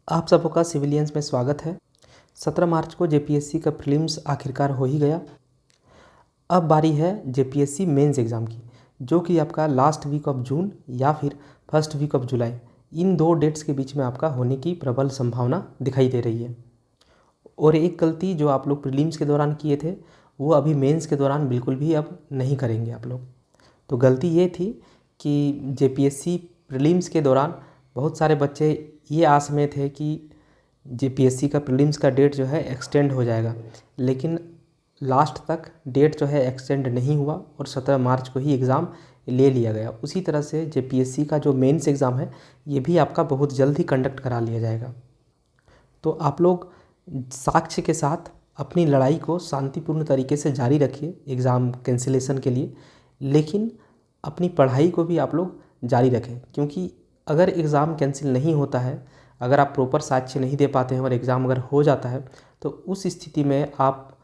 आप सबों का सिविलियंस में स्वागत है। 17 मार्च को जेपीएससी का प्रीलिम्स आखिरकार हो ही गया। अब बारी है जेपीएससी मेंस एग्ज़ाम की, जो कि आपका लास्ट वीक ऑफ जून या फिर फर्स्ट वीक ऑफ जुलाई, इन 2 डेट्स के बीच में आपका होने की प्रबल संभावना दिखाई दे रही है। और एक गलती जो आप लोग प्रीलिम्स के दौरान किए थे, वो अभी मेंस के दौरान बिल्कुल भी अब नहीं करेंगे आप लोग। तो गलती ये थी कि जेपीएससी प्रीलिम्स के दौरान बहुत सारे बच्चे ये आस में थे कि जेपीएससी का प्रीलिम्स का डेट जो है एक्सटेंड हो जाएगा, लेकिन लास्ट तक डेट जो है एक्सटेंड नहीं हुआ और 17 मार्च को ही एग्ज़ाम ले लिया गया। उसी तरह से जेपीएससी का जो मेंस एग्ज़ाम है, ये भी आपका बहुत जल्द ही कंडक्ट करा लिया जाएगा। तो आप लोग साक्ष्य के साथ अपनी लड़ाई को शांतिपूर्ण तरीके से जारी रखिए एग्ज़ाम कैंसिलेशन के लिए, लेकिन अपनी पढ़ाई को भी आप लोग जारी रखें, क्योंकि अगर एग्ज़ाम कैंसिल नहीं होता है, अगर आप प्रॉपर साक्ष्य नहीं दे पाते हैं और एग्ज़ाम अगर हो जाता है, तो उस स्थिति में आप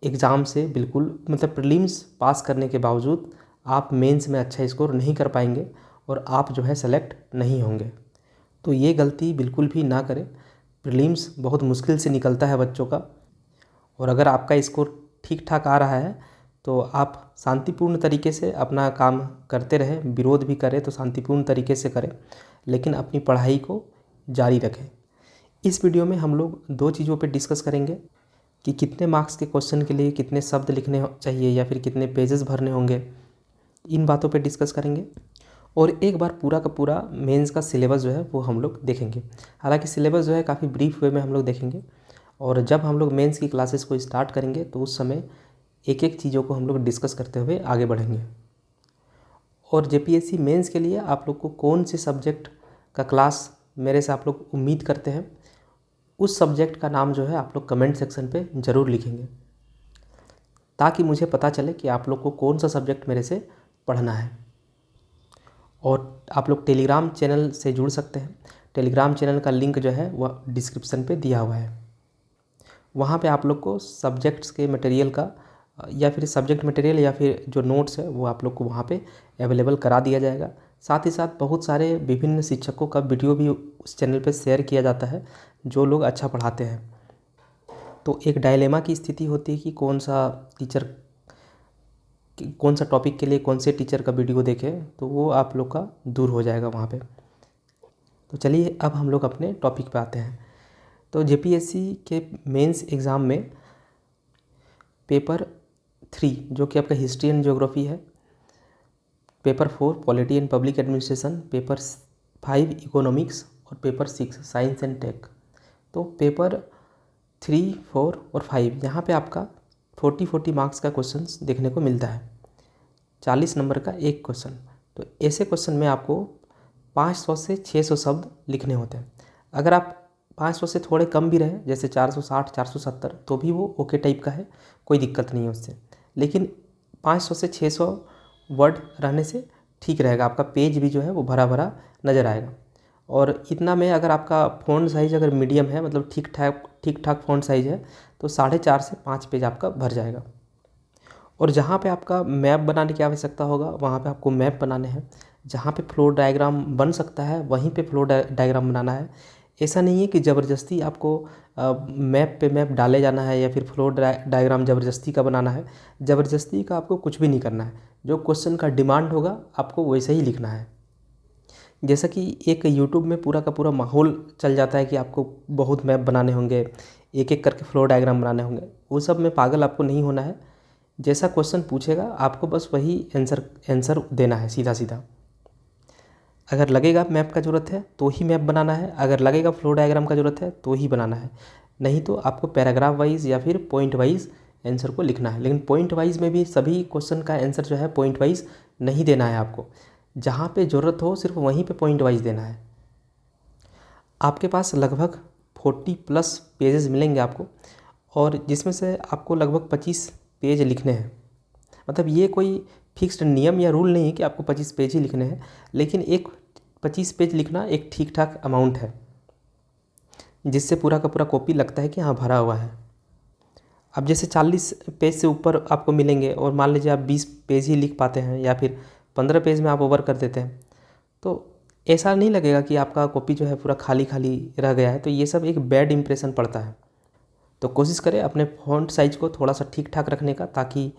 एग्ज़ाम से बिल्कुल प्रीलिम्स पास करने के बावजूद आप मेंस में अच्छा स्कोर नहीं कर पाएंगे और आप जो है सेलेक्ट नहीं होंगे। तो ये गलती बिल्कुल भी ना करें। प्रीलिम्स बहुत मुश्किल से निकलता है बच्चों का, और अगर आपका स्कोर ठीक ठाक आ रहा है तो आप शांतिपूर्ण तरीके से अपना काम करते रहें, विरोध भी करें तो शांतिपूर्ण तरीके से करें, लेकिन अपनी पढ़ाई को जारी रखें। इस वीडियो में हम लोग 2 चीज़ों पे डिस्कस करेंगे कि कितने मार्क्स के क्वेश्चन के लिए कितने शब्द लिखने चाहिए या फिर कितने पेजेस भरने होंगे, इन बातों पे डिस्कस करेंगे। और एक बार पूरा का पूरा मेंस का सिलेबस जो है वो हम लोग देखेंगे। हालांकि सिलेबस जो है काफ़ी ब्रीफ वे में हम लोग देखेंगे, और जब हम लोग मेंस की क्लासेस को स्टार्ट करेंगे तो उस समय एक एक चीज़ों को हम लोग डिस्कस करते हुए आगे बढ़ेंगे। और जेपीएससी मेंस के लिए आप लोग को कौन से सब्जेक्ट का क्लास मेरे से आप लोग उम्मीद करते हैं, उस सब्जेक्ट का नाम जो है आप लोग कमेंट सेक्शन पे ज़रूर लिखेंगे, ताकि मुझे पता चले कि आप लोग को कौन सा सब्जेक्ट मेरे से पढ़ना है। और आप लोग टेलीग्राम चैनल से जुड़ सकते हैं। टेलीग्राम चैनल का लिंक जो है वह डिस्क्रिप्शन पे दिया हुआ है। वहाँ पे आप लोग को सब्जेक्ट्स के मटेरियल का या फिर सब्जेक्ट मटेरियल या फिर जो नोट्स है वो आप लोग को वहाँ पे अवेलेबल करा दिया जाएगा। साथ ही साथ बहुत सारे विभिन्न शिक्षकों का वीडियो भी उस चैनल पे शेयर किया जाता है, जो लोग अच्छा पढ़ाते हैं। तो एक डायलेमा की स्थिति होती है कि कौन सा टॉपिक के लिए कौन से टीचर का वीडियो देखें, तो वो आप लोग का दूर हो जाएगा वहाँ पे। तो चलिए अब हम लोग अपने टॉपिक पे आते हैं। तो जेपीएससी के मेंस एग्ज़ाम में पेपर 3 जो कि आपका हिस्ट्री एंड ज्योग्राफी है, paper 4 polity and public administration, paper 5 economics और पेपर 6 साइंस एंड टेक। तो पेपर 3, 4 और 5 यहाँ पे आपका 40 मार्क्स का क्वेश्चन देखने को मिलता है, 40 नंबर का एक क्वेश्चन। तो ऐसे क्वेश्चन में आपको 500 से 600 शब्द लिखने होते हैं। अगर आप 500 से थोड़े कम भी रहे, जैसे 460, 470, तो भी वो ओके टाइप का है, कोई दिक्कत नहीं है उससे। लेकिन 500 से 600 वर्ड रहने से ठीक रहेगा, आपका पेज भी जो है वो भरा भरा नज़र आएगा। और इतना में अगर आपका फ़ॉन्ट साइज़ अगर मीडियम है, ठीक ठाक फ़ॉन्ट साइज़ है, तो 4.5 से 5 पेज आपका भर जाएगा। और जहाँ पे आपका मैप बनाने की आवश्यकता होगा, वहाँ पे आपको मैप बनाने हैं। जहाँ पे फ्लो डायग्राम बन सकता है, वहीं पे फ्लो डायग्राम बनाना है। ऐसा नहीं है कि ज़बरदस्ती आपको मैप पे मैप डाले जाना है या फिर फ्लो डायग्राम ज़बरदस्ती का बनाना है। ज़बरदस्ती का आपको कुछ भी नहीं करना है। जो क्वेश्चन का डिमांड होगा आपको वैसे ही लिखना है। जैसा कि एक यूट्यूब में पूरा का पूरा माहौल चल जाता है कि आपको बहुत मैप बनाने होंगे, एक एक करके फ्लो डायग्राम बनाने होंगे, वो सब में पागल आपको नहीं होना है। जैसा क्वेश्चन पूछेगा आपको बस वही आंसर देना है, सीधा सीधा। अगर लगेगा मैप का ज़रूरत है तो ही मैप बनाना है, अगर लगेगा फ्लो डायग्राम का ज़रूरत है तो ही बनाना है, नहीं तो आपको पैराग्राफ वाइज या फिर पॉइंट वाइज आंसर को लिखना है। लेकिन पॉइंट वाइज में भी सभी क्वेश्चन का आंसर जो है पॉइंट वाइज नहीं देना है आपको। जहाँ पे ज़रूरत हो सिर्फ वहीं पे पॉइंट वाइज देना है। आपके पास लगभग 40+ पेजेस मिलेंगे आपको, और जिसमें से आपको लगभग 25 पेज लिखने हैं। ये कोई फिक्स्ड नियम या रूल नहीं है कि आपको 25 पेज ही लिखने हैं, लेकिन एक 25 पेज लिखना एक ठीक ठाक अमाउंट है, जिससे पूरा का पूरा कॉपी लगता है कि हाँ भरा हुआ है। अब जैसे 40 पेज से ऊपर आपको मिलेंगे और मान लीजिए आप 20 पेज ही लिख पाते हैं या फिर 15 पेज में आप ओवर कर देते हैं, तो ऐसा नहीं लगेगा कि आपका कॉपी जो है पूरा खाली खाली रह गया है, तो ये सब एक बैड इंप्रेशन पड़ता है। तो कोशिश करें अपने फ़ॉन्ट साइज़ को थोड़ा सा ठीक ठाक रखने का, ताकि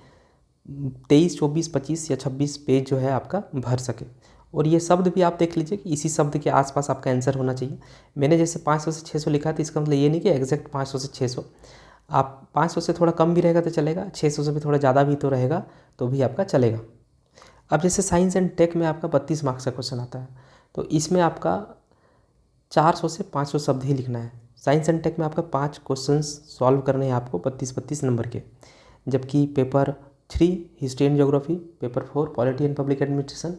23, 24, 25 या 26 पेज जो है आपका भर सके। और ये शब्द भी आप देख लीजिए कि इसी शब्द के आसपास आपका आंसर होना चाहिए। मैंने जैसे 500 से 600 लिखा है, तो इसका मतलब ये नहीं कि एग्जैक्ट 500 से 600, आप 500 से थोड़ा कम भी रहेगा तो चलेगा, 600 से भी थोड़ा ज़्यादा भी तो रहेगा तो भी आपका चलेगा। अब जैसे साइंस एंड टेक में आपका 32 मार्क्स का क्वेश्चन आता है, तो इसमें आपका 400 से 500 शब्द ही लिखना है। साइंस एंड टेक में आपका 5 क्वेश्चंस सॉल्व करने हैं आपको 32 नंबर के, जबकि paper 3 history and geography, paper 4 polity and public administration,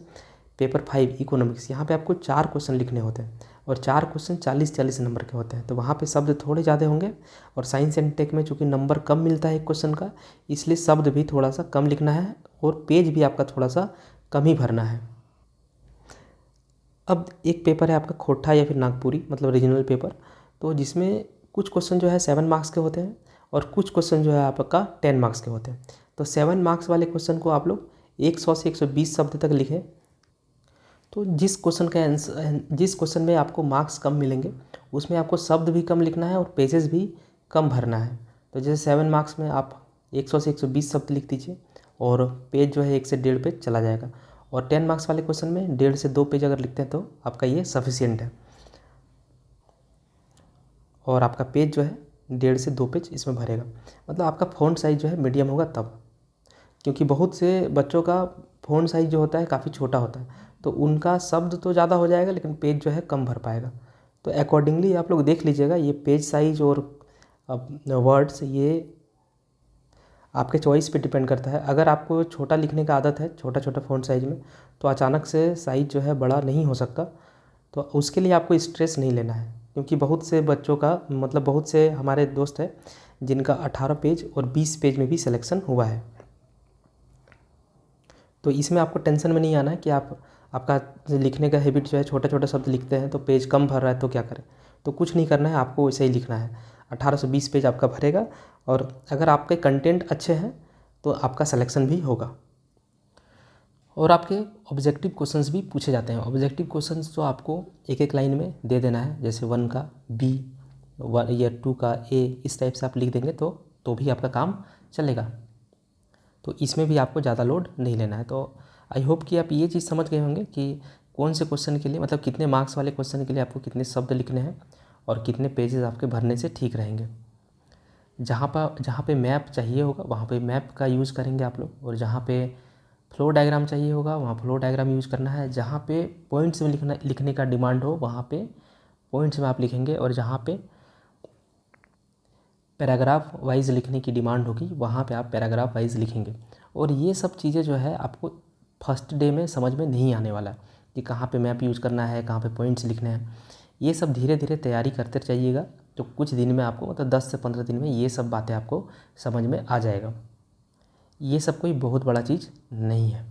paper 5 economics, यहाँ पे आपको 4 क्वेश्चन लिखने होते हैं और 4 क्वेश्चन 40-40 नंबर के होते हैं, तो वहाँ पे शब्द थोड़े ज़्यादा होंगे। और साइंस एंड टेक में चूँकि नंबर कम मिलता है एक क्वेश्चन का, इसलिए शब्द भी थोड़ा सा कम लिखना है और पेज भी आपका थोड़ा सा कम ही भरना है। अब एक पेपर है आपका खोटा या फिर नागपुरी, मतलब रीजनल पेपर, तो जिसमें कुछ क्वेश्चन जो है 7 मार्क्स के होते हैं और कुछ क्वेश्चन जो है आपका 10 मार्क्स के होते हैं। तो 7 मार्क्स वाले क्वेश्चन को आप लोग 100 से 120 शब्द तक लिखें। तो जिस क्वेश्चन में आपको मार्क्स कम मिलेंगे उसमें आपको शब्द भी कम लिखना है और पेजेस भी कम भरना है। तो जैसे 7 मार्क्स में आप 100 से 120 शब्द लिख दीजिए और पेज जो है 1 से 1.5 पेज चला जाएगा। और 10 मार्क्स वाले क्वेश्चन में 1.5 से 2 पेज अगर लिखते हैं तो आपका ये सफिशियंट है, और आपका पेज जो है 1.5 से 2 पेज इसमें भरेगा। मतलब आपका फ़ॉन्ट साइज़ जो है मीडियम होगा तब, क्योंकि बहुत से बच्चों का फ़ॉन्ट साइज़ जो होता है काफ़ी छोटा होता है, तो उनका शब्द तो ज़्यादा हो जाएगा लेकिन पेज जो है कम भर पाएगा। तो अकॉर्डिंगली आप लोग देख लीजिएगा, ये पेज साइज़ और वर्ड्स ये आपके चॉइस पे डिपेंड करता है। अगर आपको छोटा लिखने का आदत है, छोटा छोटा फ़ॉन्ट साइज़ में, तो अचानक से साइज़ जो है बड़ा नहीं हो सकता, तो उसके लिए आपको स्ट्रेस नहीं लेना है। क्योंकि बहुत से बच्चों का, मतलब बहुत से हमारे दोस्त हैं जिनका 18 पेज और 20 पेज में भी सिलेक्शन हुआ है। तो इसमें आपको टेंशन में नहीं आना है कि आपका लिखने का हैबिट जो है, छोटा छोटा शब्द लिखते हैं तो पेज कम भर रहा है तो क्या करें। तो कुछ नहीं करना है, आपको वैसे ही लिखना है। 18 से 20 पेज आपका भरेगा, और अगर आपके कंटेंट अच्छे हैं तो आपका सिलेक्शन भी होगा। और आपके ऑब्जेक्टिव क्वेश्चंस भी पूछे जाते हैं। ऑब्जेक्टिव क्वेश्चंस तो आपको एक एक लाइन में दे देना है, जैसे 1 का बी, 1 या 2 का ए, इस टाइप से आप लिख देंगे तो भी आपका काम चलेगा। तो इसमें भी आपको ज़्यादा लोड नहीं लेना है। तो आई होप कि आप ये चीज़ समझ गए होंगे कि कौन से क्वेश्चन के लिए, मतलब कितने मार्क्स वाले क्वेश्चन के लिए आपको कितने शब्द लिखने हैं और कितने पेजेस आपके भरने से ठीक रहेंगे। जहाँ पे मैप चाहिए होगा वहाँ पे मैप का यूज़ करेंगे आप लोग, और जहाँ पे फ्लो डायग्राम चाहिए होगा वहाँ फ्लो डायग्राम यूज़ करना है। जहाँ पे पॉइंट्स में लिखने का डिमांड हो वहाँ पे पॉइंट्स में आप लिखेंगे, और जहाँ पे पैराग्राफ वाइज लिखने की डिमांड होगी वहाँ पे आप पैराग्राफ वाइज लिखेंगे। और ये सब चीज़ें जो है आपको फर्स्ट डे में समझ में नहीं आने वाला है कि कहाँ पे मैप यूज़ करना है, कहाँ पे पॉइंट्स लिखने हैं। ये सब धीरे धीरे तैयारी करते जाइएगा, तो कुछ दिन में आपको, मतलब 10 से 15 दिन में ये सब बातें आपको समझ में आ जाएगा। ये सब कोई बहुत बड़ा चीज़ नहीं है,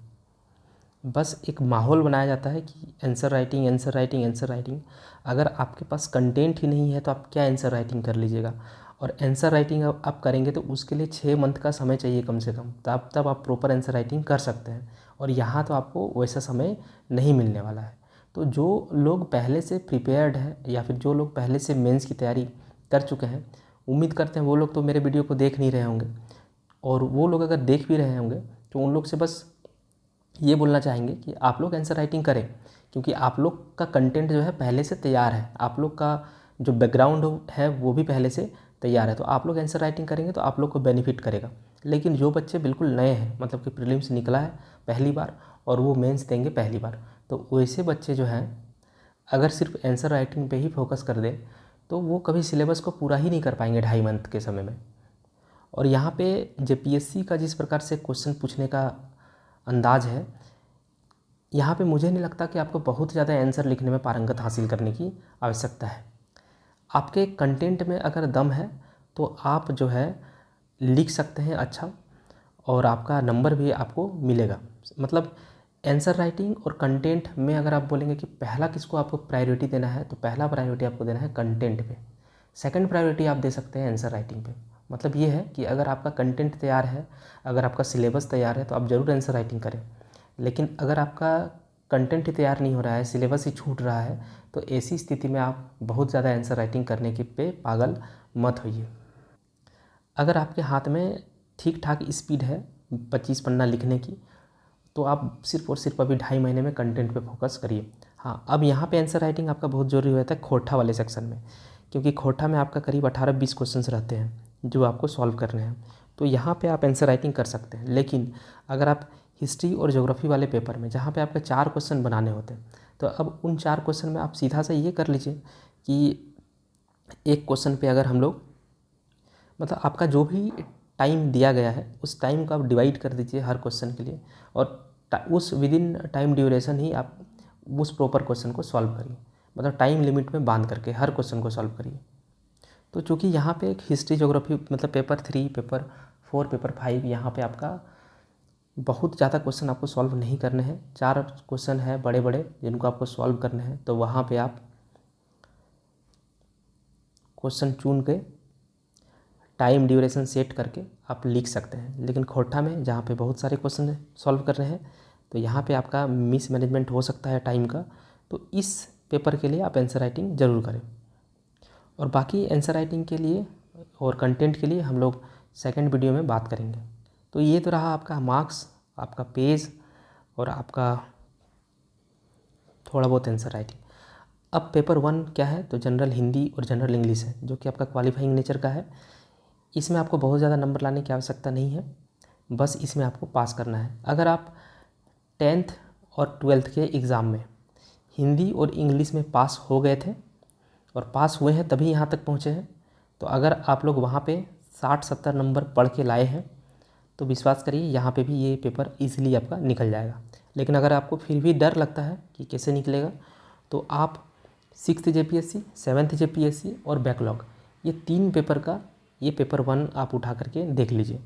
बस एक माहौल बनाया जाता है कि answer writing, answer writing, answer writing. अगर आपके पास कंटेंट ही नहीं है तो आप क्या आंसर राइटिंग कर लीजिएगा। और आंसर राइटिंग आप करेंगे तो उसके लिए 6 मंथ का समय चाहिए कम से कम, तब आप प्रॉपर आंसर राइटिंग कर सकते हैं। और यहाँ तो आपको वैसा समय नहीं मिलने वाला है। तो जो लोग पहले से प्रिपेयर्ड है, या फिर जो लोग पहले से मेंस की तैयारी कर चुके हैं, उम्मीद करते हैं वो लोग तो मेरे वीडियो को देख नहीं रहे होंगे। और वो लोग अगर देख भी रहे होंगे तो उन लोग से बस ये बोलना चाहेंगे कि आप लोग आंसर राइटिंग करें, क्योंकि आप लोग का कंटेंट जो है पहले से तैयार है, आप लोग का जो बैकग्राउंड है वो भी पहले से तैयार है। तो आप लोग आंसर राइटिंग करेंगे तो आप लोग को बेनिफिट करेगा। लेकिन जो बच्चे बिल्कुल नए हैं, मतलब कि प्रीलिम्स निकला है पहली बार और वो मेंस देंगे पहली बार, तो वैसे बच्चे जो हैं अगर सिर्फ आंसर राइटिंग पे ही फोकस कर दें तो वो कभी सिलेबस को पूरा ही नहीं कर पाएंगे 2.5 मंथ के समय में। और यहाँ पे जेपीएससी का जिस प्रकार से क्वेश्चन पूछने का अंदाज है, यहाँ पे मुझे नहीं लगता कि आपको बहुत ज़्यादा आंसर लिखने में पारंगत हासिल करने की आवश्यकता है। आपके कंटेंट में अगर दम है तो आप जो है लिख सकते हैं अच्छा, और आपका नंबर भी आपको मिलेगा। मतलब आंसर राइटिंग और कंटेंट में अगर आप बोलेंगे कि पहला किसको आपको प्रायोरिटी देना है, तो पहला प्रायोरिटी आपको देना है कंटेंट पे, सेकंड प्रायोरिटी आप दे सकते हैं आंसर राइटिंग पे। मतलब ये है कि अगर आपका कंटेंट तैयार है, अगर आपका सिलेबस तैयार है, तो आप ज़रूर आंसर राइटिंग करें। लेकिन अगर आपका कंटेंट ही तैयार नहीं हो रहा है, सिलेबस ही छूट रहा है, तो ऐसी स्थिति में आप बहुत ज़्यादा आंसर राइटिंग करने के पे पागल मत होइए। अगर आपके हाथ में ठीक ठाक स्पीड है 25 पन्ना लिखने की, तो आप सिर्फ और सिर्फ अभी 2.5 महीने में कंटेंट पे फोकस करिए। हाँ, अब यहाँ पे आंसर राइटिंग आपका बहुत ज़रूरी हो जाता है खोटा वाले सेक्शन में, क्योंकि खोटा में आपका करीब 18-20 क्वेश्चंस रहते हैं जो आपको सॉल्व करने हैं। तो यहाँ पे आप आंसर राइटिंग कर सकते हैं। लेकिन अगर आप हिस्ट्री और ज्योग्राफी वाले पेपर में, जहाँ पे आपके 4 क्वेश्चन बनाने होते हैं, तो अब उन 4 क्वेश्चन में आप सीधा सा ये कर लीजिए कि एक क्वेश्चन पे अगर हम लोग, मतलब आपका जो भी टाइम दिया गया है उस टाइम को आप डिवाइड कर दीजिए हर क्वेश्चन के लिए, और उस विद इन टाइम ड्यूरेशन ही आप उस प्रॉपर क्वेश्चन को सॉल्व करिए। मतलब टाइम लिमिट में बांध करके हर क्वेश्चन को सॉल्व करिए। तो चूँकि यहाँ पे एक हिस्ट्री ज्योग्राफी मतलब पेपर 3, पेपर 4, पेपर 5, यहाँ पे आपका बहुत ज़्यादा क्वेश्चन आपको सॉल्व नहीं करने हैं। 4 क्वेश्चन है बड़े बड़े जिनको आपको सॉल्व करने हैं, तो वहाँ पे आप क्वेश्चन चुन के टाइम ड्यूरेशन सेट करके आप लिख सकते हैं। लेकिन खोटा में जहाँ पे बहुत सारे क्वेश्चन सॉल्व कर रहे हैं, तो यहाँ पे आपका मिस मैनेजमेंट हो सकता है टाइम का। तो इस पेपर के लिए आप आंसर राइटिंग ज़रूर करें। और बाकी आंसर राइटिंग के लिए और कंटेंट के लिए हम लोग सेकंड वीडियो में बात करेंगे। तो ये तो रहा आपका मार्क्स, आपका पेज और आपका थोड़ा बहुत आंसर राइटिंग। अब पेपर 1 क्या है, तो जनरल हिंदी और जनरल इंग्लिश है, जो कि आपका क्वालिफाइंग नेचर का है। इसमें आपको बहुत ज़्यादा नंबर लाने की आवश्यकता नहीं है, बस इसमें आपको पास करना है। अगर आप 10th और 12th के एग्ज़ाम में हिंदी और इंग्लिश में पास हो गए थे और पास हुए हैं तभी यहाँ तक पहुँचे हैं, तो अगर आप लोग वहाँ पे 60-70 नंबर पढ़ के लाए हैं, तो विश्वास करिए यहाँ पे भी ये पेपर ईजिली आपका निकल जाएगा। लेकिन अगर आपको फिर भी डर लगता है कि कैसे निकलेगा, तो आप 6th JPSC, 7th JPSC और बैकलॉग, ये 3 पेपर का ये पेपर 1 आप उठा करके देख लीजिए,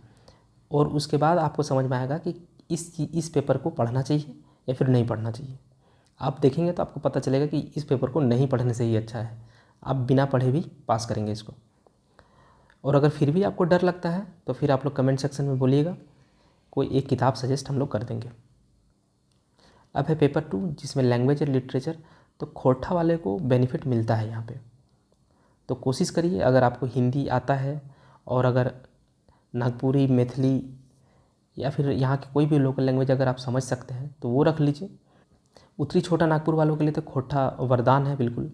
और उसके बाद आपको समझ में आएगा कि इस पेपर को पढ़ना चाहिए या फिर नहीं पढ़ना चाहिए। आप देखेंगे तो आपको पता चलेगा कि इस पेपर को नहीं पढ़ने से ही अच्छा है, आप बिना पढ़े भी पास करेंगे इसको। और अगर फिर भी आपको डर लगता है तो फिर आप लोग कमेंट सेक्शन में बोलिएगा, कोई एक किताब सजेस्ट हम लोग कर देंगे। अब है पेपर 2 जिसमें लैंग्वेज और लिटरेचर, तो खोटा वाले को बेनिफिट मिलता है यहाँ पे। तो कोशिश करिए, अगर आपको हिंदी आता है और अगर नागपुरी, मैथिली या फिर यहाँ की कोई भी लोकल लैंग्वेज अगर आप समझ सकते हैं तो वो रख लीजिए। उत्तरी छोटा नागपुर वालों के लिए तो खोटा वरदान है, बिल्कुल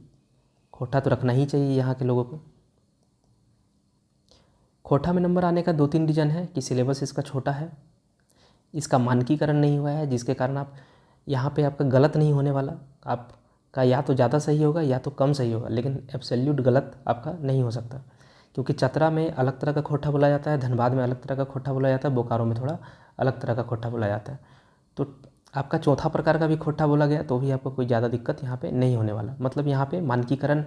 खोटा तो रखना ही चाहिए यहाँ के लोगों को। खोटा में नंबर आने का 2-3 रीज़न है कि सिलेबस इसका छोटा है, इसका मानकीकरण नहीं हुआ है, जिसके कारण आप यहाँ पे आपका गलत नहीं होने वाला, आपका या तो ज़्यादा सही होगा या तो कम सही होगा, लेकिन एब्सोल्यूट गलत आपका नहीं हो सकता। क्योंकि चतरा में अलग तरह का खोटा बोला जाता है, धनबाद में अलग तरह का खोटा बोला जाता है, बोकारो में थोड़ा अलग तरह का खोटा बोला जाता है। तो आपका चौथा प्रकार का भी खोटा बोला गया तो भी आपको कोई ज़्यादा दिक्कत यहाँ पे नहीं होने वाला। मतलब यहाँ पे मानकीकरण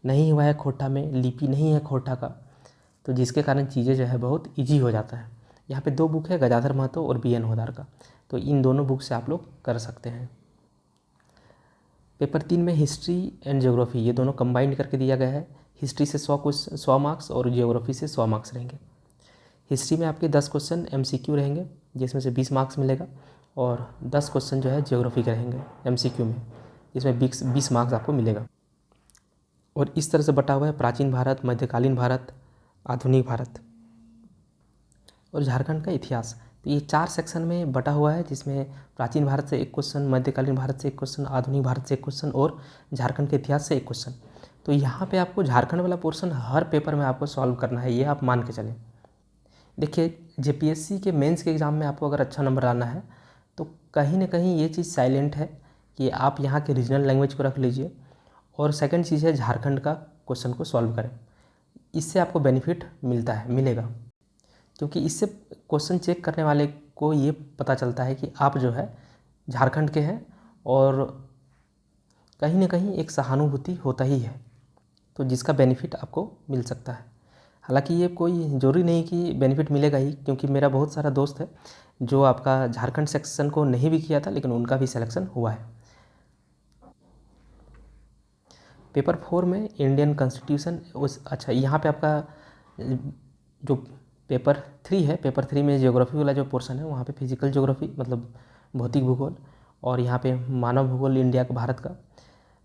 नहीं हुआ है खोटा में, लिपि नहीं है खोटा का, तो जिसके कारण चीज़ें जो है बहुत ईजी हो जाता है। यहाँ पे 2 बुक है, गजाधर महतो और BN होदार का, तो इन दोनों बुक से आप लोग कर सकते हैं। पेपर 3 में हिस्ट्री एंड ज्योग्राफी ये दोनों कंबाइंड करके दिया गया है। हिस्ट्री से 100 मार्क्स और ज्योग्राफी से 100 मार्क्स रहेंगे। हिस्ट्री में आपके 10 क्वेश्चन MCQ रहेंगे जिसमें से 20 मार्क्स मिलेगा, और 10 क्वेश्चन जो है ज्योग्राफी के रहेंगे MCQ में, जिसमें 20 मार्क्स आपको मिलेगा। और इस तरह से बटा हुआ है प्राचीन भारत, मध्यकालीन भारत, आधुनिक भारत और झारखंड का इतिहास। तो ये 4 सेक्शन में बटा हुआ है, जिसमें प्राचीन भारत से 1 क्वेश्चन, मध्यकालीन भारत से 1 क्वेश्चन, आधुनिक भारत से 1 क्वेश्चन और झारखंड के इतिहास से 1 क्वेश्चन। तो यहाँ पे आपको झारखंड वाला पोर्शन हर पेपर में आपको सॉल्व करना है, ये आप मान के चलें। देखिए JPSC के मेंस के एग्ज़ाम में आपको अगर अच्छा नंबर लाना है तो कहीं ना कहीं ये चीज़ साइलेंट है कि आप यहाँ के रीजनल लैंग्वेज को रख लीजिए, और सेकंड चीज़ है झारखंड का क्वेश्चन को सॉल्व करें। इससे आपको बेनिफिट मिलेगा, क्योंकि इससे क्वेश्चन चेक करने वाले को ये पता चलता है कि आप जो है झारखंड के हैं, और कहीं ना कहीं एक सहानुभूति होता ही है, तो जिसका बेनिफिट आपको मिल सकता है। हालांकि ये कोई ज़रूरी नहीं कि बेनिफिट मिलेगा ही, क्योंकि मेरा बहुत सारा दोस्त है जो आपका झारखंड सेक्शन को नहीं भी किया था लेकिन उनका भी सिलेक्शन हुआ है। पेपर 4 में इंडियन कॉन्स्टिट्यूशन अच्छा यहाँ पे आपका जो पेपर 3 है, पेपर 3 में ज्योग्राफी वाला जो पोर्शन है वहाँ पे फिजिकल ज्योग्राफी मतलब भौतिक भूगोल, और यहाँ पे मानव भूगोल इंडिया का,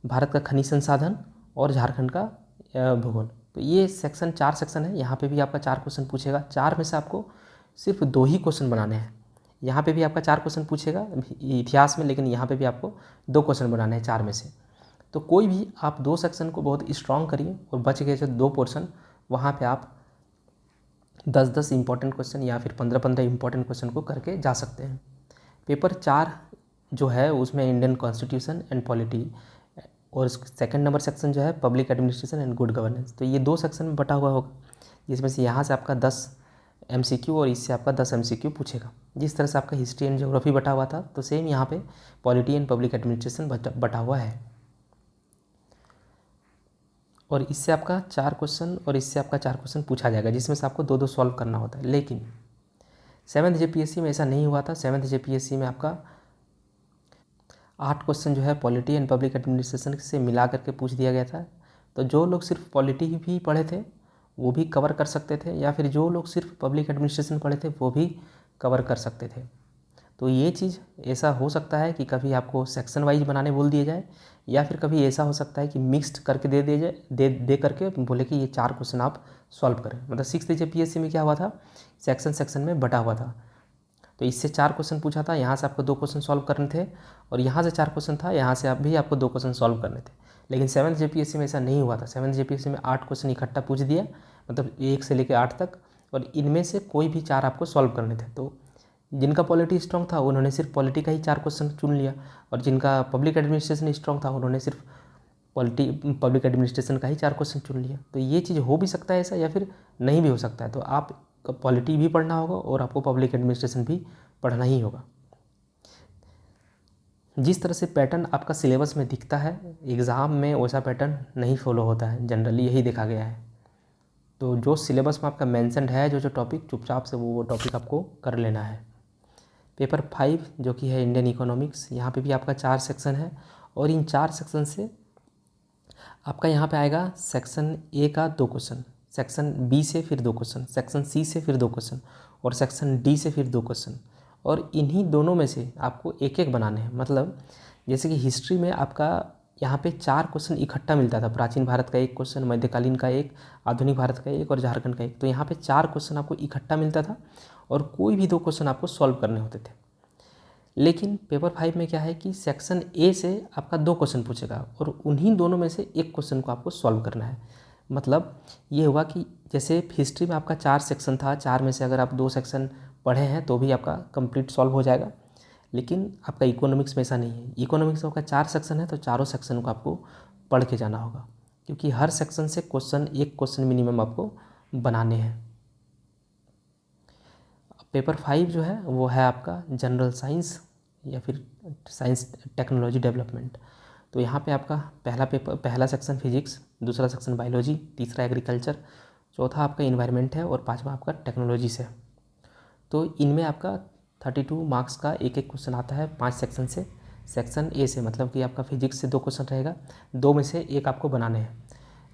भारत का खनिज संसाधन और झारखंड का भूगोल। तो ये सेक्शन 4 सेक्शन है। यहाँ पे भी आपका 4 क्वेश्चन पूछेगा। 4 में से आपको सिर्फ 2 ही क्वेश्चन बनाने हैं। यहाँ पे भी आपका 4 क्वेश्चन पूछेगा इतिहास में, लेकिन यहाँ पे भी आपको 2 क्वेश्चन बनाने हैं 4 में से। तो कोई भी आप 2 सेक्शन को बहुत स्ट्रॉन्ग करिए और बच गए जो 2 पोर्शन, वहाँ पे आप 10-10 इंपॉर्टेंट क्वेश्चन या फिर 15-15 इंपॉर्टेंट क्वेश्चन को करके जा सकते हैं। पेपर 4 जो है उसमें इंडियन कॉन्स्टिट्यूशन एंड पॉलिटी, और सेकंड नंबर सेक्शन जो है public administration and good governance. तो ये 2 सेक्शन में बटा हुआ होगा, जिसमें से यहाँ से आपका 10 MCQ और इससे आपका 10 MCQ पूछेगा। जिस तरह से आपका हिस्ट्री एंड ज्योग्राफी बटा हुआ था, तो सेम यहाँ पे पॉलिटी एंड पब्लिक एडमिनिस्ट्रेशन बटा हुआ है। और इससे आपका 4 क्वेश्चन और इससे आपका 4 क्वेश्चन पूछा जाएगा, जिसमें से आपको 2-2 सॉल्व करना होता है। लेकिन 7th JPSC में ऐसा नहीं हुआ था। 7th JPSC में आपका 8 क्वेश्चन जो है पॉलिटी एंड पब्लिक एडमिनिस्ट्रेशन से मिला करके पूछ दिया गया था। तो जो लोग सिर्फ पॉलिटी भी पढ़े थे वो भी कवर कर सकते थे, या फिर जो लोग सिर्फ पब्लिक एडमिनिस्ट्रेशन पढ़े थे वो भी कवर कर सकते थे। तो ये चीज़ ऐसा हो सकता है कि कभी आपको सेक्शन वाइज बनाने बोल दिया जाए, या फिर कभी ऐसा हो सकता है कि मिक्स्ड करके दे दिया जाए, दे करके बोले कि ये 4 क्वेश्चन आप सॉल्व करें। मतलब 6th JPSC में क्या हुआ था, सेक्शन में बटा हुआ था। तो इससे 4 क्वेश्चन पूछा था, यहाँ से आपको 2 क्वेश्चन सॉल्व करने थे, और यहाँ से 4 क्वेश्चन था, यहाँ से आपको 2 क्वेश्चन सॉल्व करने थे। लेकिन 7th JPSC में ऐसा नहीं हुआ था। 7th JPSC में 8 क्वेश्चन इकट्ठा पूछ दिया, मतलब 1 से लेकर 8 तक, और इनमें से कोई भी 4 आपको सॉल्व करने थे। तो जिनका पॉलिटी स्ट्रॉन्ग था उन्होंने सिर्फ पॉलिटी का ही 4 क्वेश्चन चुन लिया, और जिनका पब्लिक एडमिनिस्ट्रेशन स्ट्रॉन्ग था उन्होंने सिर्फ पब्लिक एडमिनिस्ट्रेशन का ही 4 क्वेश्चन चुन लिया। तो ये चीज़ हो भी सकता है ऐसा, या फिर नहीं भी हो सकता है। तो आप पॉलिटी भी पढ़ना होगा और आपको पब्लिक एडमिनिस्ट्रेशन भी पढ़ना ही होगा। जिस तरह से पैटर्न आपका सिलेबस में दिखता है, एग्ज़ाम में वैसा पैटर्न नहीं फॉलो होता है, जनरली यही देखा गया है। तो जो सिलेबस में आपका मेंशन्ड है, जो टॉपिक, चुपचाप से वो टॉपिक आपको कर लेना है। पेपर 5 जो कि है इंडियन इकोनॉमिक्स, यहाँ पे भी आपका 4 सेक्शन है, और इन 4 सेक्शन से आपका यहाँ पे आएगा सेक्शन A का 2 क्वेश्चन, सेक्शन B से फिर 2 क्वेश्चन, सेक्शन C से फिर 2 क्वेश्चन, और सेक्शन D से फिर 2 क्वेश्चन। और इन्हीं दोनों में से आपको एक एक बनाने हैं। मतलब जैसे कि हिस्ट्री में आपका यहाँ पे 4 क्वेश्चन इकट्ठा मिलता था। प्राचीन भारत का 1 क्वेश्चन, मध्यकालीन का 1, आधुनिक भारत का 1 और झारखंड का 1। तो यहाँ पे 4 क्वेश्चन आपको इकट्ठा मिलता था, और कोई भी 2 क्वेश्चन आपको सॉल्व करने होते थे। लेकिन पेपर 5 में क्या है कि सेक्शन A से आपका 2 क्वेश्चन पूछेगा, और उन्हीं दोनों में से एक क्वेश्चन को आपको सॉल्व करना है। मतलब ये हुआ कि जैसे हिस्ट्री में आपका 4 सेक्शन था, 4 में से अगर आप 2 सेक्शन पढ़े हैं तो भी आपका कंप्लीट सॉल्व हो जाएगा। लेकिन आपका इकोनॉमिक्स में ऐसा नहीं है। इकोनॉमिक्स में आपका 4 सेक्शन है, तो चारों सेक्शन को आपको पढ़ के जाना होगा, क्योंकि हर सेक्शन से एक क्वेश्चन मिनिमम आपको बनाने हैं। पेपर 5 जो है वो है आपका जनरल साइंस या फिर साइंस टेक्नोलॉजी डेवलपमेंट। तो यहाँ पे आपका पहला सेक्शन फिजिक्स, दूसरा सेक्शन बायोलॉजी, तीसरा एग्रीकल्चर, चौथा आपका इन्वायरमेंट है, और 5वां आपका टेक्नोलॉजी से। तो इनमें आपका 32 मार्क्स का एक क्वेश्चन आता है 5 सेक्शन से। सेक्शन A से मतलब कि आपका फिजिक्स से 2 क्वेश्चन रहेगा, 2 में से 1 आपको बनाने हैं।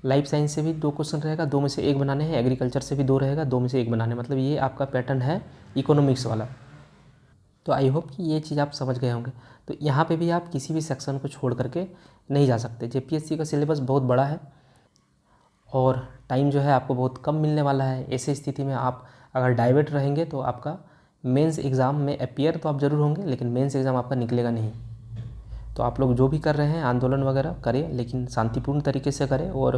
लाइफ साइंस से भी 2 क्वेश्चन रहेगा, 2 में से 1 बनाने हैं। एग्रीकल्चर से भी 2 रहेगा, 2 में से 1 बनाने हैं। मतलब ये आपका पैटर्न है इकोनॉमिक्स वाला। तो आई होप कि ये चीज़ आप समझ गए होंगे। तो यहाँ पे भी आप किसी भी सेक्शन को छोड़ करके नहीं जा सकते। JPSC का सिलेबस बहुत बड़ा है, और टाइम जो है आपको बहुत कम मिलने वाला है। ऐसी स्थिति में आप अगर डाइवर्ट रहेंगे तो आपका मेंस एग्ज़ाम में अपियर तो आप ज़रूर होंगे, लेकिन मेंस एग्ज़ाम आपका निकलेगा नहीं। तो आप लोग जो भी कर रहे हैं आंदोलन वगैरह करें, लेकिन शांतिपूर्ण तरीके से करें और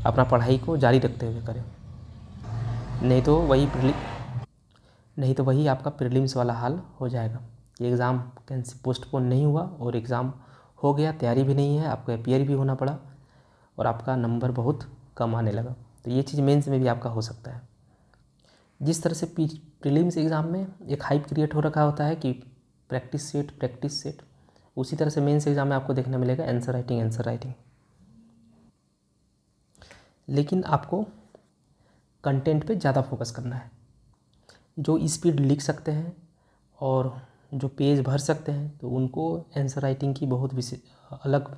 अपना पढ़ाई को जारी रखते हुए करें। नहीं तो वही आपका प्रीलिम्स वाला हाल हो जाएगा। ये एग्ज़ाम पोस्टपोन नहीं हुआ और एग्ज़ाम हो गया, तैयारी भी नहीं है, आपको अपियर भी होना पड़ा और आपका नंबर बहुत कम आने लगा। तो ये चीज़ मेंस में भी आपका हो सकता है। जिस तरह से प्रीलिम्स एग्ज़ाम में एक हाइप क्रिएट हो रखा होता है कि प्रैक्टिस सेट, उसी तरह से मेंस एग्ज़ाम में आपको देखने मिलेगा आंसर राइटिंग। लेकिन आपको कंटेंट पे ज़्यादा फोकस करना है। जो स्पीड लिख सकते हैं और जो पेज भर सकते हैं, तो उनको आंसर राइटिंग की बहुत अलग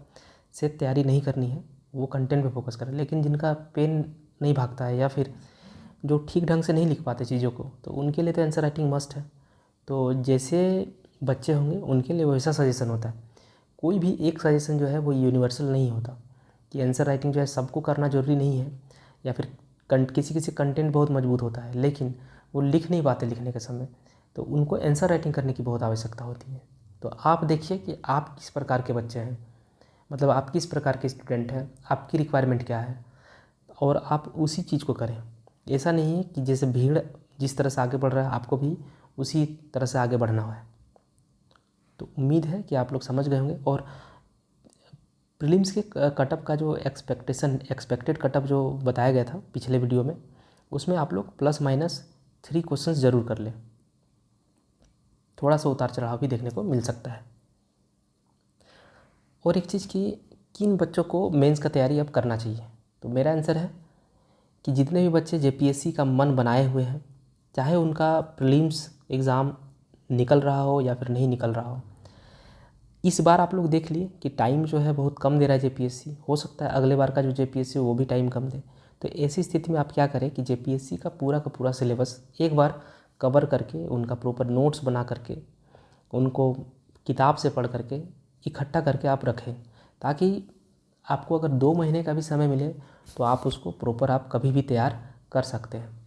से तैयारी नहीं करनी है, वो कंटेंट पे फोकस करें। लेकिन जिनका पेन नहीं भागता है या फिर जो ठीक ढंग से नहीं लिख पाते चीज़ों को, तो उनके लिए तो आंसर राइटिंग मस्ट है। तो जैसे बच्चे होंगे उनके लिए वैसा सजेशन होता है। कोई भी एक सजेशन जो है वो यूनिवर्सल नहीं होता कि आंसर राइटिंग जो है सबको करना ज़रूरी नहीं है, या फिर किसी किसी कंटेंट बहुत मजबूत होता है लेकिन वो लिख नहीं पाते लिखने के समय, तो उनको आंसर राइटिंग करने की बहुत आवश्यकता होती है। तो आप देखिए कि आप किस प्रकार के बच्चे हैं, मतलब आप किस प्रकार के स्टूडेंट हैं, आपकी रिक्वायरमेंट क्या है, और आप उसी चीज़ को करें। ऐसा नहीं है कि जैसे भीड़ जिस तरह से आगे बढ़ रहा है आपको भी उसी तरह से आगे बढ़ना है। तो उम्मीद है कि आप लोग समझ गए होंगे। और प्रीलिम्स के कटअप का जो एक्सपेक्टेड कटअप जो बताया गया था पिछले वीडियो में, उसमें आप लोग ±3 क्वेश्चंस ज़रूर कर लें। थोड़ा सा उतार चढ़ाव भी देखने को मिल सकता है। और एक चीज़ कि किन बच्चों को मेंस का तैयारी अब करना चाहिए, तो मेरा आंसर है कि जितने भी बच्चे जेपीएससी का मन बनाए हुए हैं, चाहे उनका प्रीलिम्स एग्ज़ाम निकल रहा हो या फिर नहीं निकल रहा हो, इस बार आप लोग देख लिए कि टाइम जो है बहुत कम दे रहा है जेपीएससी। हो सकता है अगले बार का जो जेपीएससी वो भी टाइम कम दे। तो ऐसी स्थिति में आप क्या करें कि जेपीएससी का पूरा सिलेबस एक बार कवर करके, उनका प्रॉपर नोट्स बना करके, उनको किताब से पढ़ करके इकट्ठा करके आप रखें, ताकि आपको अगर 2 महीने का भी समय मिले तो आप उसको प्रॉपर आप कभी भी तैयार कर सकते हैं।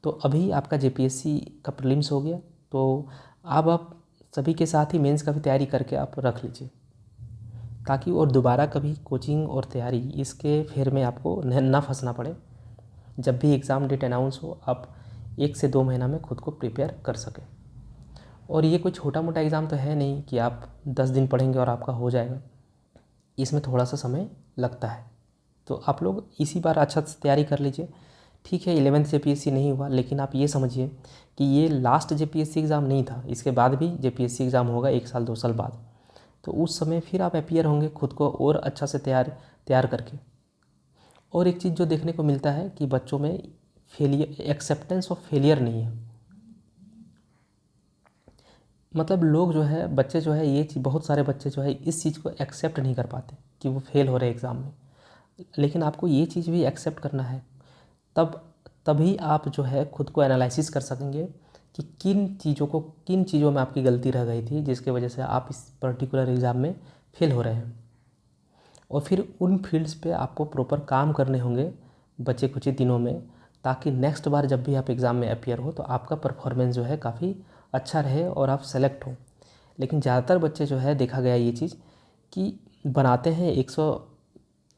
तो अभी आपका जेपीएससी का प्रीलिम्स हो गया, तो अब आप सभी के साथ ही मेंस का भी तैयारी करके आप रख लीजिए, ताकि और दोबारा कभी कोचिंग और तैयारी इसके फेर में आपको ना फंसना पड़े। जब भी एग्ज़ाम डेट अनाउंस हो आप 1 से 2 महीना में खुद को प्रिपेयर कर सकें। और ये कोई छोटा मोटा एग्ज़ाम तो है नहीं कि आप 10 दिन पढ़ेंगे और आपका हो जाएगा। इसमें थोड़ा सा समय लगता है। तो आप लोग इसी बार अच्छा से तैयारी कर लीजिए। ठीक है 11th जेपीएससी नहीं हुआ, लेकिन आप ये समझिए कि ये लास्ट जेपीएससी एग्ज़ाम नहीं था, इसके बाद भी जेपीएससी एग्ज़ाम होगा 1 साल 2 साल बाद। तो उस समय फिर आप अपीयर होंगे खुद को और अच्छा से तैयार करके। और एक चीज़ जो देखने को मिलता है कि बच्चों में एक्सेप्टेंस ऑफ फेलियर नहीं है। मतलब लोग जो है, बच्चे जो है, ये चीज़ बहुत सारे बच्चे जो है इस चीज़ को एक्सेप्ट नहीं कर पाते कि वो फेल हो रहे हैं एग्ज़ाम में। लेकिन आपको ये चीज़ भी एक्सेप्ट करना है, तभी आप जो है खुद को एनालिसिस कर सकेंगे कि किन चीज़ों में आपकी गलती रह गई थी जिसके वजह से आप इस पर्टिकुलर एग्ज़ाम में फेल हो रहे हैं। और फिर उन फील्ड्स पे आपको प्रॉपर काम करने होंगे बचे कुछ ही दिनों में, ताकि नेक्स्ट बार जब भी आप एग्ज़ाम में अपीयर हो तो आपका परफॉर्मेंस जो है काफ़ी अच्छा रहे और आप सेलेक्ट हो। लेकिन ज़्यादातर बच्चे जो है देखा गया ये चीज़ कि बनाते हैं 100,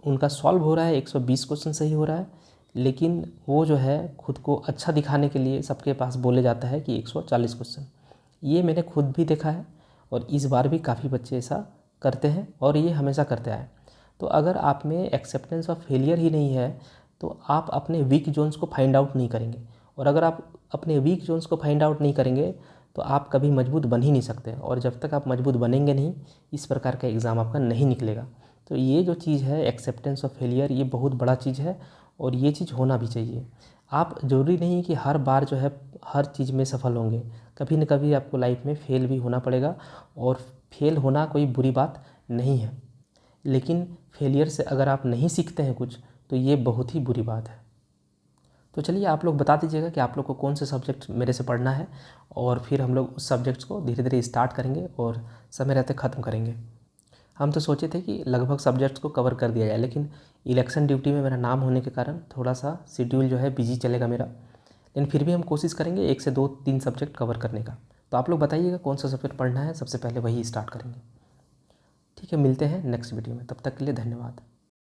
उनका सॉल्व हो रहा है 120 क्वेश्चन सही हो रहा है, लेकिन वो जो है खुद को अच्छा दिखाने के लिए सबके पास बोले जाता है कि 140 क्वेश्चन। ये मैंने खुद भी देखा है और इस बार भी काफ़ी बच्चे ऐसा करते हैं और ये हमेशा करते आए। तो अगर आप में एक्सेप्टेंस ऑफ फेलियर ही नहीं है तो आप अपने वीक जोन्स को फाइंड आउट नहीं करेंगे, और अगर आप अपने वीक जोन्स को फाइंड आउट नहीं करेंगे तो आप कभी मजबूत बन ही नहीं सकते, और जब तक आप मजबूत बनेंगे नहीं इस प्रकार का एग्ज़ाम आपका नहीं निकलेगा। तो ये जो चीज़ है एक्सेप्टेंस ऑफ फेलियर, ये बहुत बड़ा चीज़ है और ये चीज़ होना भी चाहिए। आप ज़रूरी नहीं कि हर बार जो है हर चीज़ में सफल होंगे, कभी न कभी आपको लाइफ में फेल भी होना पड़ेगा, और फेल होना कोई बुरी बात नहीं है। लेकिन फेलियर से अगर आप नहीं सीखते हैं कुछ तो ये बहुत ही बुरी बात है। तो चलिए आप लोग बता दीजिएगा कि आप लोग को कौन से सब्जेक्ट मेरे से पढ़ना है, और फिर हम लोग उस सब्जेक्ट्स को धीरे धीरे स्टार्ट करेंगे और समय रहते ख़त्म करेंगे। हम तो सोचे थे कि लगभग सब्जेक्ट्स को कवर कर दिया जाए, लेकिन इलेक्शन ड्यूटी में मेरा नाम होने के कारण थोड़ा सा शेड्यूल जो है बिजी चलेगा मेरा, लेकिन फिर भी हम कोशिश करेंगे 1 से 2-3 सब्जेक्ट कवर करने का। तो आप लोग बताइएगा कौन सा सब्जेक्ट पढ़ना है, सबसे पहले वही स्टार्ट करेंगे। ठीक है, मिलते हैं नेक्स्ट वीडियो में, तब तक के लिए धन्यवाद।